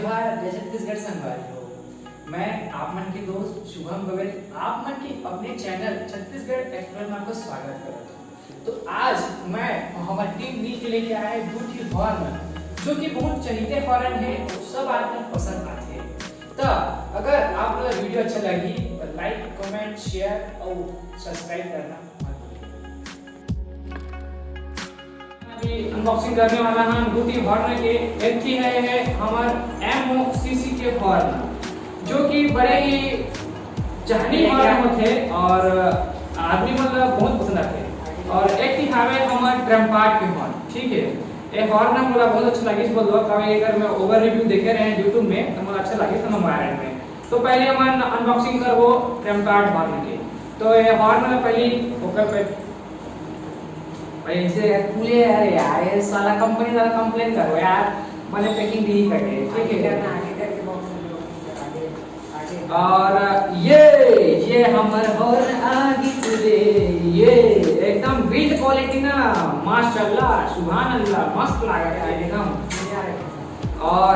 जोहार जय छत्तीसगढ़ संगवारी हो। मैं आप मन के दोस्त शुभम गोविल आप मन के अपने चैनल छत्तीसगढ़ एक्सप्लोरर को स्वागत करता हूँ। तो आज मैं हमारी टीम नी के लेके आया है ब्यूटी हॉर्न, जो कि बहुत चहीते हॉर्न है और सब आदमी पसंद आते हैं। तो अगर आप लोग वीडियो अच्छा लगी तो लाइक कमेंट शेयर और सब्सक्राइब करना अनबॉक्सिंग करने वाला हम ब्यूटी हॉर्न के एक ही है हमार MOCC के हॉर्न, जो कि बड़े ही चाहनी हॉर्न होते और आदमी मतलब बहुत पसंद आते हैं। और एक ही हावे हमार ट्रम्पार्ट के हॉर्न, ठीक है। ये हॉर्न मुझे बहुत अच्छा लगे, बोल दो कभी अगर मैं ओवर रिव्यू देखे रहे हैं YouTube में तो मुझे अच्छा लगे तो मंगवाया में। तो पहले हम अनबॉक्सिंग करबो ट्रम्पार्ट हॉर्न के। तो ये हॉर्न में पहले ओकर पे ऐसे खुले यार ये साला कंपनी वाला कंप्लेन करो यार, मैंने पैकिंग भी करके ठीक है करना आगे करके बॉक्स में आगे। और ये हमर हॉर्न आगे दे, ये एकदम बिल्ड क्वालिटी ना माशाल्लाह सुभान अल्लाह मस्त लगा है एकदम। और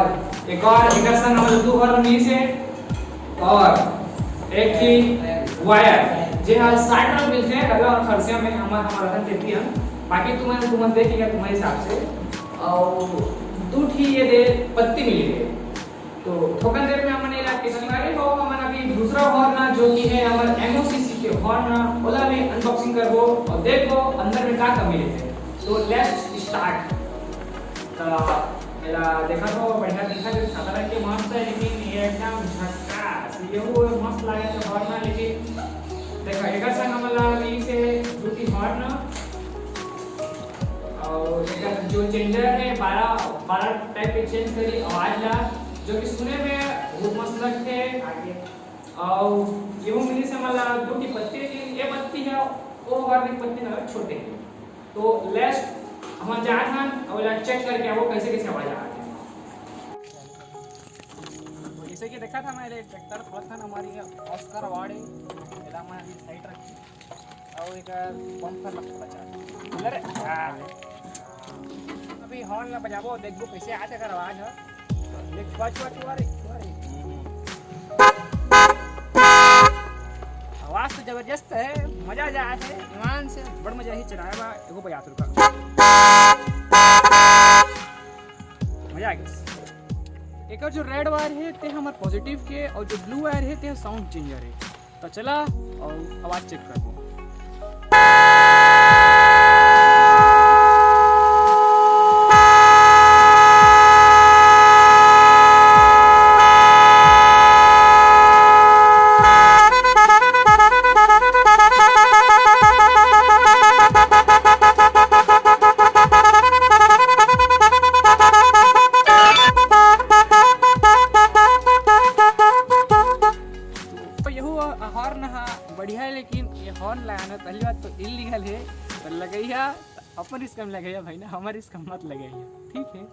एक और एक संग हम दो हॉर्न में से और एक ही वायर जे हाल साइड में मिलते हैं अगला और खर्चे में हमारा देती है। बाकी तुम्हें देखिएगा तुम्हारे हिसाब से। और दो ही ये दे पत्ती मिली है। तो थोकन देर में हमने इलाके संगारे हो हमन अभी दूसरा हॉर्न जो कि है हमर MOCC के हॉर्न ओला में अनबॉक्सिंग करबो और देखो अंदर में क्या मिले थे। तो लेट्स स्टार्ट। तो मेरा देखा तो बढ़िया दिखा जो खतरा के मस्त है, लेकिन ये एकदम झक्कास ये वो मस्त लगे तो हॉर्न। लेकिन देखा एक संग हमला अभी से ब्यूटी हॉर्न और जो चेंजर है 12 टाइप के चेंज करी आवाज ला, जो कि सुने में बहुत मस्त लगते हैं आगे। और ये मिली से मतलब दो की पत्ती ये पत्ती है वो हॉर्न की पत्ती ना छोटे हैं। तो लेट्स हम जात हन और चेक करके वो कैसे कैसे आवाज आ रही है। जैसे कि देखा था मैंने ट्रैक्टर थोड़ा था हमारी ऑस्कर अवार्ड है मेरा मैं अभी साइड रखी और एक पंप पर बचा अरे अभी हॉर्न ला बजाबो देखबो कैसे आते अगर आवाज है। देख छुआ रे आवाज तो जबरदस्त है, मजा जा है ईमान से बड़ मजा ही चलाया बा एगो बजा रुका मजा आ गया। एक जो रेड वायर है ते हमर पॉजिटिव के और जो ब्लू वायर है ते साउंड चेंजर है। तो चला और आवाज चेक कर। हॉर्न बढ़िया है, लेकिन ये हॉर्न लगाना पहली बात तो इलीगल है। तो लगैया अपन इसका लगैया भाई ना, हमारे इसका मत लगैया, ठीक है।